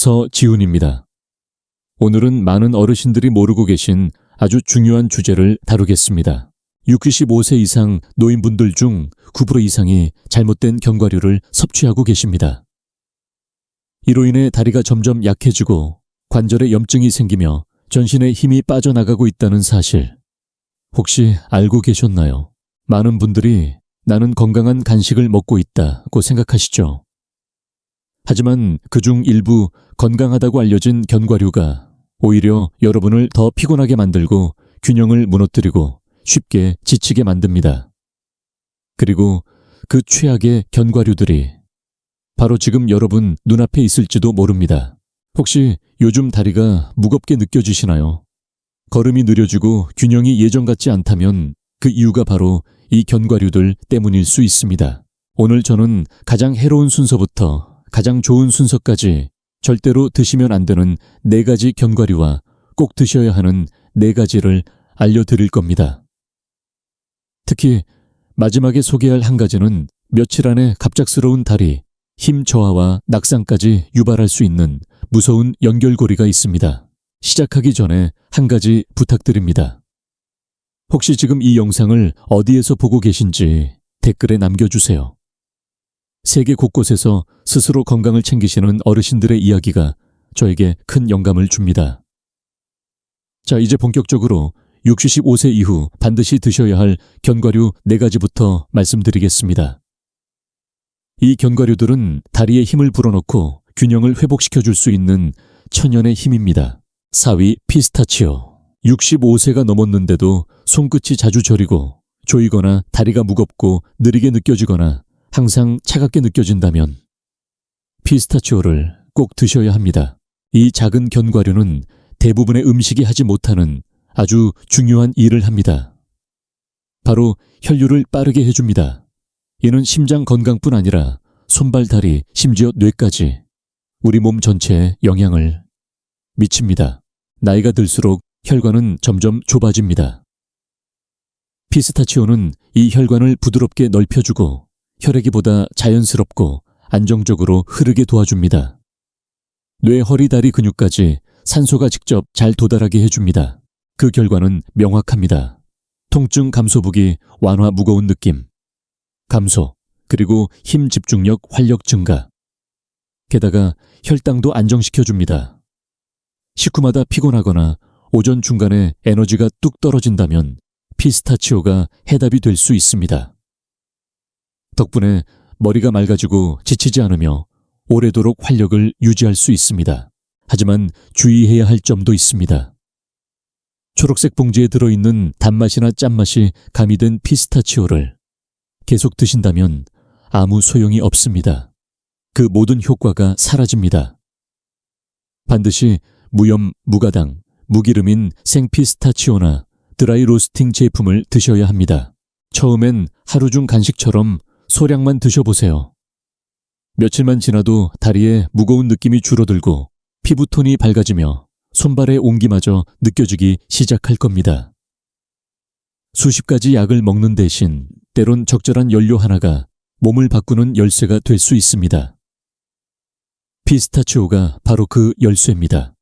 서지훈입니다. 오늘은 많은 어르신들이 모르고 계신 아주 중요한 주제를 다루겠습니다. 65세 이상 노인분들 중 9% 이상이 잘못된 견과류를 섭취하고 계십니다. 이로 인해 다리가 점점 약해지고 관절에 염증이 생기며 전신에 힘이 빠져나가고 있다는 사실, 혹시 알고 계셨나요? 많은 분들이 나는 건강한 간식을 먹고 있다고 생각하시죠. 하지만 그중 일부 건강하다고 알려진 견과류가 오히려 여러분을 더 피곤하게 만들고 균형을 무너뜨리고 쉽게 지치게 만듭니다. 그리고 그 최악의 견과류들이 바로 지금 여러분 눈앞에 있을지도 모릅니다. 혹시 요즘 다리가 무겁게 느껴지시나요? 걸음이 느려지고 균형이 예전 같지 않다면 그 이유가 바로 이 견과류들 때문일 수 있습니다. 오늘 저는 가장 해로운 순서부터 가장 좋은 순서까지 절대로 드시면 안 되는 4가지 견과류와 꼭 드셔야 하는 4가지를 알려드릴 겁니다. 특히 마지막에 소개할 한 가지는 며칠 안에 갑작스러운 다리, 힘 저하와 낙상까지 유발할 수 있는 무서운 연결고리가 있습니다. 시작하기 전에 한 가지 부탁드립니다. 혹시 지금 이 영상을 어디에서 보고 계신지 댓글에 남겨주세요. 세계 곳곳에서 스스로 건강을 챙기시는 어르신들의 이야기가 저에게 큰 영감을 줍니다. 자, 이제 본격적으로 65세 이후 반드시 드셔야 할 견과류 4가지부터 말씀드리겠습니다. 이 견과류들은 다리에 힘을 불어넣고 균형을 회복시켜줄 수 있는 천연의 힘입니다. 4위 피스타치오. 65세가 넘었는데도 손끝이 자주 저리고 조이거나 다리가 무겁고 느리게 느껴지거나 항상 차갑게 느껴진다면 피스타치오를 꼭 드셔야 합니다. 이 작은 견과류는 대부분의 음식이 하지 못하는 아주 중요한 일을 합니다. 바로 혈류를 빠르게 해줍니다. 이는 심장 건강뿐 아니라 손발, 다리, 심지어 뇌까지 우리 몸 전체에 영향을 미칩니다. 나이가 들수록 혈관은 점점 좁아집니다. 피스타치오는 이 혈관을 부드럽게 넓혀주고 혈액이 보다 자연스럽고 안정적으로 흐르게 도와줍니다. 뇌, 허리, 다리 근육까지 산소가 직접 잘 도달하게 해줍니다. 그 결과는 명확합니다. 통증 감소북이, 완화, 무거운 느낌 감소, 그리고 힘 집중력, 활력 증가. 게다가 혈당도 안정시켜줍니다. 식후마다 피곤하거나 오전 중간에 에너지가 뚝 떨어진다면 피스타치오가 해답이 될 수 있습니다. 덕분에 머리가 맑아지고 지치지 않으며 오래도록 활력을 유지할 수 있습니다. 하지만 주의해야 할 점도 있습니다. 초록색 봉지에 들어있는 단맛이나 짠맛이 가미된 피스타치오를 계속 드신다면 아무 소용이 없습니다. 그 모든 효과가 사라집니다. 반드시 무염, 무가당, 무기름인 생피스타치오나 드라이 로스팅 제품을 드셔야 합니다. 처음엔 하루 중 간식처럼 소량만 드셔보세요. 며칠만 지나도 다리에 무거운 느낌이 줄어들고 피부톤이 밝아지며 손발의 온기마저 느껴지기 시작할 겁니다. 수십 가지 약을 먹는 대신 때론 적절한 연료 하나가 몸을 바꾸는 열쇠가 될 수 있습니다. 피스타치오가 바로 그 열쇠입니다.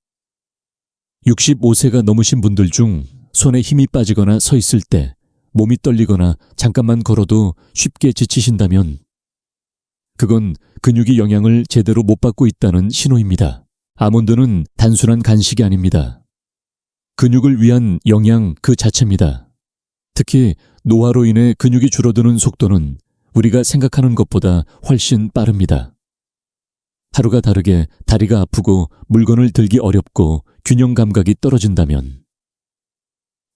65세가 넘으신 분들 중 손에 힘이 빠지거나 서 있을 때 몸이 떨리거나 잠깐만 걸어도 쉽게 지치신다면 그건 근육이 영향을 제대로 못 받고 있다는 신호입니다. 아몬드는 단순한 간식이 아닙니다. 근육을 위한 영양 그 자체입니다. 특히 노화로 인해 근육이 줄어드는 속도는 우리가 생각하는 것보다 훨씬 빠릅니다. 하루가 다르게 다리가 아프고 물건을 들기 어렵고 균형 감각이 떨어진다면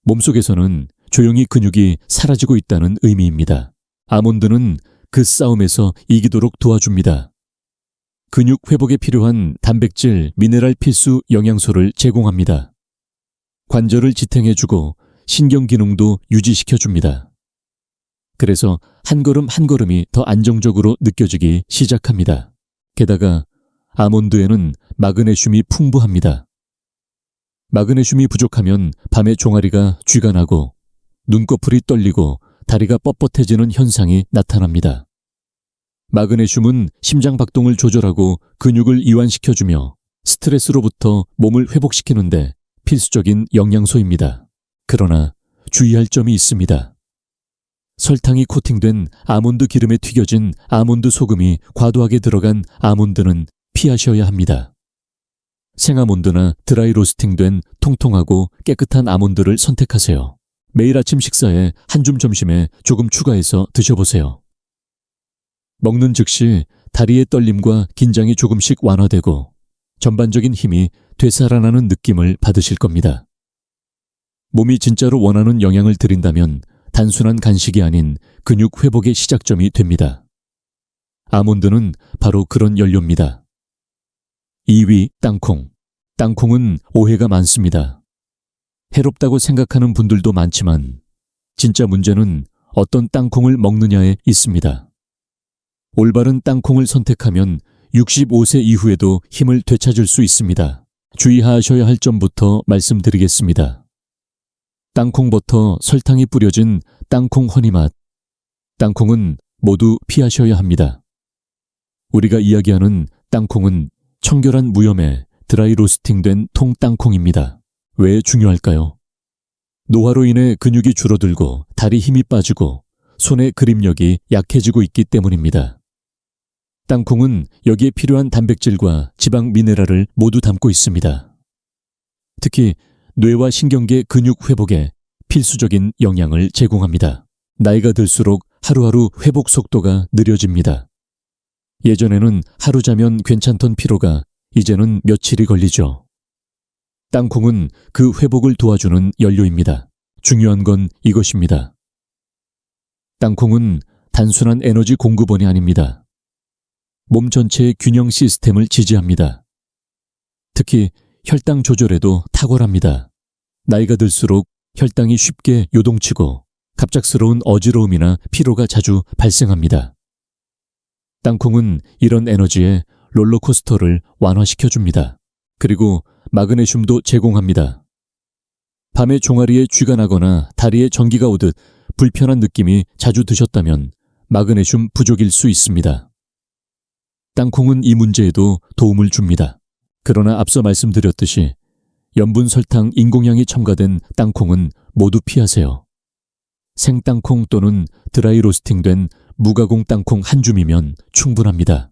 몸속에서는 조용히 근육이 사라지고 있다는 의미입니다. 아몬드는 그 싸움에서 이기도록 도와줍니다. 근육 회복에 필요한 단백질, 미네랄 필수 영양소를 제공합니다. 관절을 지탱해주고 신경 기능도 유지시켜줍니다. 그래서 한 걸음 한 걸음이 더 안정적으로 느껴지기 시작합니다. 게다가 아몬드에는 마그네슘이 풍부합니다. 마그네슘이 부족하면 밤에 종아리가 쥐가 나고 눈꺼풀이 떨리고 다리가 뻣뻣해지는 현상이 나타납니다. 마그네슘은 심장 박동을 조절하고 근육을 이완시켜주며 스트레스로부터 몸을 회복시키는데 필수적인 영양소입니다. 그러나 주의할 점이 있습니다. 설탕이 코팅된 아몬드 기름에 튀겨진 아몬드 소금이 과도하게 들어간 아몬드는 피하셔야 합니다. 생아몬드나 드라이 로스팅된 통통하고 깨끗한 아몬드를 선택하세요. 매일 아침 식사에 한 줌, 점심에 조금 추가해서 드셔보세요. 먹는 즉시 다리의 떨림과 긴장이 조금씩 완화되고 전반적인 힘이 되살아나는 느낌을 받으실 겁니다. 몸이 진짜로 원하는 영양을 드린다면 단순한 간식이 아닌 근육 회복의 시작점이 됩니다. 아몬드는 바로 그런 연료입니다. 2위, 땅콩. 땅콩은 오해가 많습니다. 해롭다고 생각하는 분들도 많지만 진짜 문제는 어떤 땅콩을 먹느냐에 있습니다. 올바른 땅콩을 선택하면 65세 이후에도 힘을 되찾을 수 있습니다. 주의하셔야 할 점부터 말씀드리겠습니다. 땅콩버터, 설탕이 뿌려진 땅콩 허니맛. 땅콩은 모두 피하셔야 합니다. 우리가 이야기하는 땅콩은 청결한 무염의 드라이 로스팅된 통 땅콩입니다. 왜 중요할까요? 노화로 인해 근육이 줄어들고 다리 힘이 빠지고 손의 그립력이 약해지고 있기 때문입니다. 땅콩은 여기에 필요한 단백질과 지방 미네랄을 모두 담고 있습니다. 특히 뇌와 신경계 근육 회복에 필수적인 영양을 제공합니다. 나이가 들수록 하루하루 회복 속도가 느려집니다. 예전에는 하루 자면 괜찮던 피로가 이제는 며칠이 걸리죠. 땅콩은 그 회복을 도와주는 연료입니다. 중요한 건 이것입니다. 땅콩은 단순한 에너지 공급원이 아닙니다. 몸 전체의 균형 시스템을 지지합니다. 특히 혈당 조절에도 탁월합니다. 나이가 들수록 혈당이 쉽게 요동치고 갑작스러운 어지러움이나 피로가 자주 발생합니다. 땅콩은 이런 에너지에 롤러코스터를 완화시켜줍니다. 그리고 마그네슘도 제공합니다. 밤에 종아리에 쥐가 나거나 다리에 전기가 오듯 불편한 느낌이 자주 드셨다면 마그네슘 부족일 수 있습니다. 땅콩은 이 문제에도 도움을 줍니다. 그러나 앞서 말씀드렸듯이 염분, 설탕, 인공향이 첨가된 땅콩은 모두 피하세요. 생땅콩 또는 드라이 로스팅된 무가공 땅콩 한 줌이면 충분합니다.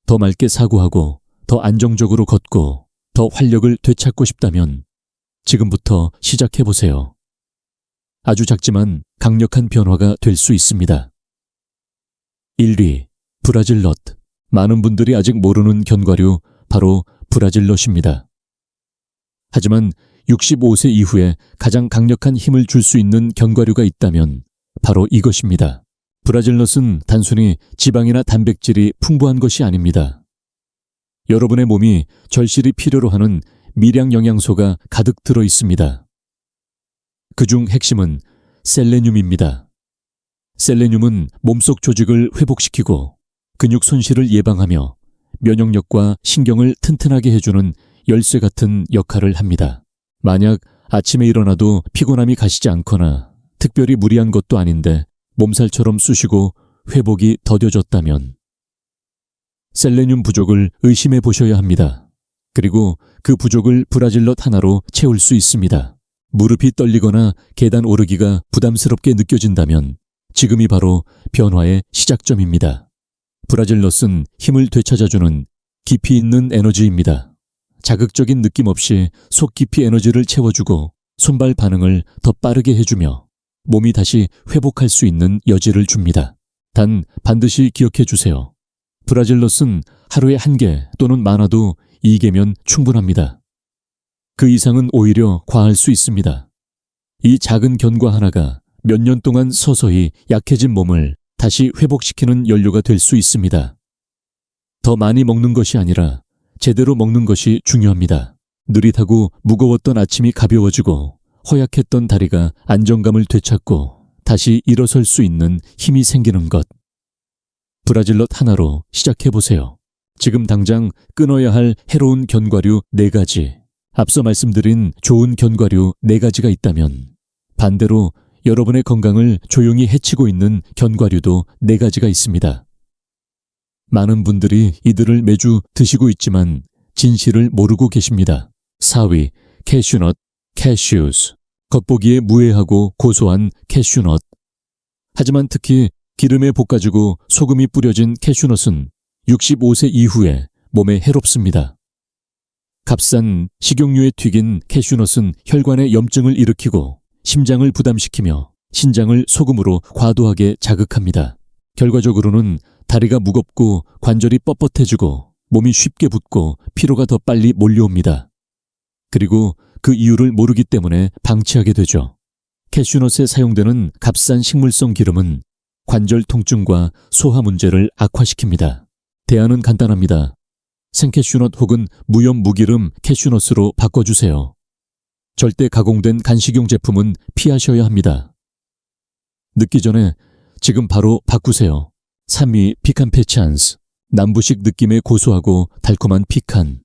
더 맑게 사고하고 더 안정적으로 걷고 더 활력을 되찾고 싶다면 지금부터 시작해보세요. 아주 작지만 강력한 변화가 될 수 있습니다. 1위, 브라질넛. 많은 분들이 아직 모르는 견과류 바로 브라질넛입니다. 하지만 65세 이후에 가장 강력한 힘을 줄 수 있는 견과류가 있다면 바로 이것입니다. 브라질넛은 단순히 지방이나 단백질이 풍부한 것이 아닙니다. 여러분의 몸이 절실히 필요로 하는 미량 영양소가 가득 들어 있습니다. 그중 핵심은 셀레늄입니다. 셀레늄은 몸속 조직을 회복시키고 근육 손실을 예방하며 면역력과 신경을 튼튼하게 해주는 열쇠 같은 역할을 합니다. 만약 아침에 일어나도 피곤함이 가시지 않거나 특별히 무리한 것도 아닌데 몸살처럼 쑤시고 회복이 더뎌졌다면 셀레늄 부족을 의심해 보셔야 합니다. 그리고 그 부족을 브라질넛 하나로 채울 수 있습니다. 무릎이 떨리거나 계단 오르기가 부담스럽게 느껴진다면 지금이 바로 변화의 시작점입니다. 브라질넛은 힘을 되찾아주는 깊이 있는 에너지입니다. 자극적인 느낌 없이 속 깊이 에너지를 채워주고 손발 반응을 더 빠르게 해주며 몸이 다시 회복할 수 있는 여지를 줍니다. 단 반드시 기억해 주세요. 브라질넛은 하루에 1개 또는 많아도 2개면 충분합니다. 그 이상은 오히려 과할 수 있습니다. 이 작은 견과 하나가 몇 년 동안 서서히 약해진 몸을 다시 회복시키는 연료가 될 수 있습니다. 더 많이 먹는 것이 아니라 제대로 먹는 것이 중요합니다. 느릿하고 무거웠던 아침이 가벼워지고 허약했던 다리가 안정감을 되찾고 다시 일어설 수 있는 힘이 생기는 것. 브라질넛 하나로 시작해보세요. 지금 당장 끊어야 할 해로운 견과류 4가지. 앞서 말씀드린 좋은 견과류 4가지가 있다면 반대로 여러분의 건강을 조용히 해치고 있는 견과류도 4가지가 있습니다. 많은 분들이 이들을 매주 드시고 있지만 진실을 모르고 계십니다. 4위, 캐슈넛, 캐슈스. 겉보기에 무해하고 고소한 캐슈넛. 하지만 특히 기름에 볶아주고 소금이 뿌려진 캐슈넛은 65세 이후에 몸에 해롭습니다. 값싼 식용유에 튀긴 캐슈넛은 혈관에 염증을 일으키고 심장을 부담시키며 신장을 소금으로 과도하게 자극합니다. 결과적으로는 다리가 무겁고 관절이 뻣뻣해지고 몸이 쉽게 붓고 피로가 더 빨리 몰려옵니다. 그리고 그 이유를 모르기 때문에 방치하게 되죠. 캐슈넛에 사용되는 값싼 식물성 기름은 관절 통증과 소화 문제를 악화시킵니다. 대안은 간단합니다. 생캐슈넛 혹은 무염 무기름 캐슈넛으로 바꿔주세요. 절대 가공된 간식용 제품은 피하셔야 합니다. 늦기 전에 지금 바로 바꾸세요. 3위 피칸 페찬스. 남부식 느낌의 고소하고 달콤한 피칸.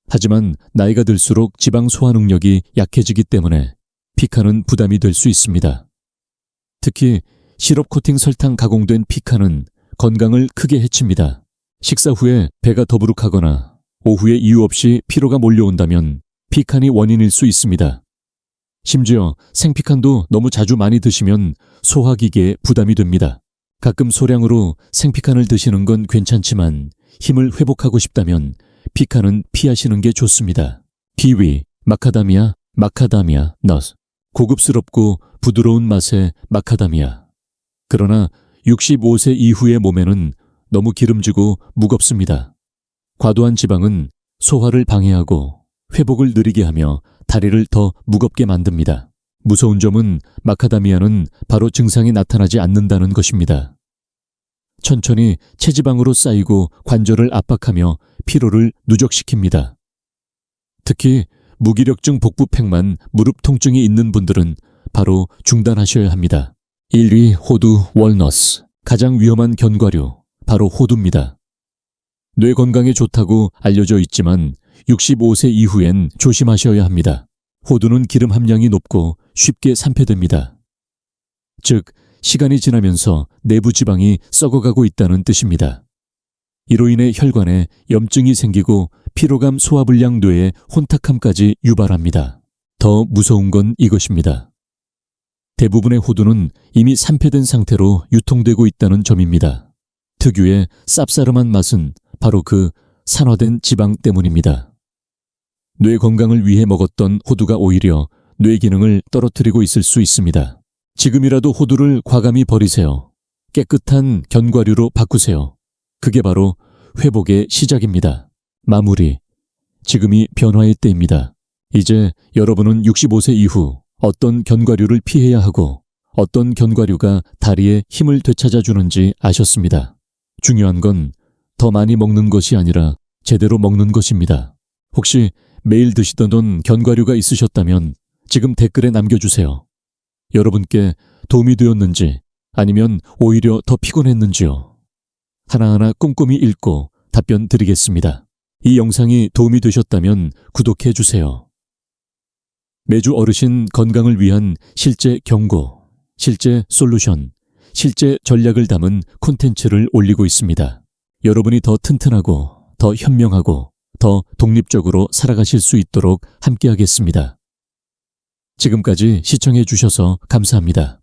하지만 나이가 들수록 지방 소화 능력이 약해지기 때문에 피칸은 부담이 될 수 있습니다. 특히 시럽 코팅 설탕 가공된 피칸은 건강을 크게 해칩니다. 식사 후에 배가 더부룩하거나 오후에 이유 없이 피로가 몰려온다면 피칸이 원인일 수 있습니다. 심지어 생피칸도 너무 자주 많이 드시면 소화기계에 부담이 됩니다. 가끔 소량으로 생피칸을 드시는 건 괜찮지만 힘을 회복하고 싶다면 피칸은 피하시는 게 좋습니다. 키위, 마카다미아 넛. 고급스럽고 부드러운 맛의 마카다미아. 그러나 65세 이후의 몸에는 너무 기름지고 무겁습니다. 과도한 지방은 소화를 방해하고 회복을 느리게 하며 다리를 더 무겁게 만듭니다. 무서운 점은 마카다미아는 바로 증상이 나타나지 않는다는 것입니다. 천천히 체지방으로 쌓이고 관절을 압박하며 피로를 누적시킵니다. 특히 무기력증 복부팽만 무릎 통증이 있는 분들은 바로 중단하셔야 합니다. 1위 호두 월너스. 가장 위험한 견과류 바로 호두입니다. 뇌 건강에 좋다고 알려져 있지만 65세 이후엔 조심하셔야 합니다. 호두는 기름 함량이 높고 쉽게 산패됩니다. 즉, 시간이 지나면서 내부 지방이 썩어가고 있다는 뜻입니다. 이로 인해 혈관에 염증이 생기고 피로감 소화불량 뇌의 혼탁함까지 유발합니다. 더 무서운 건 이것입니다. 대부분의 호두는 이미 산패된 상태로 유통되고 있다는 점입니다. 특유의 쌉싸름한 맛은 바로 그 산화된 지방 때문입니다. 뇌 건강을 위해 먹었던 호두가 오히려 뇌 기능을 떨어뜨리고 있을 수 있습니다. 지금이라도 호두를 과감히 버리세요. 깨끗한 견과류로 바꾸세요. 그게 바로 회복의 시작입니다. 마무리. 지금이 변화의 때입니다. 이제 여러분은 65세 이후 어떤 견과류를 피해야 하고 어떤 견과류가 다리에 힘을 되찾아주는지 아셨습니다. 중요한 건 더 많이 먹는 것이 아니라 제대로 먹는 것입니다. 혹시 매일 드시던 견과류가 있으셨다면 지금 댓글에 남겨주세요. 여러분께 도움이 되었는지 아니면 오히려 더 피곤했는지요. 하나하나 꼼꼼히 읽고 답변 드리겠습니다. 이 영상이 도움이 되셨다면 구독해 주세요. 매주 어르신 건강을 위한 실제 경고, 실제 솔루션, 실제 전략을 담은 콘텐츠를 올리고 있습니다. 여러분이 더 튼튼하고 더 현명하고 더 독립적으로 살아가실 수 있도록 함께하겠습니다. 지금까지 시청해 주셔서 감사합니다.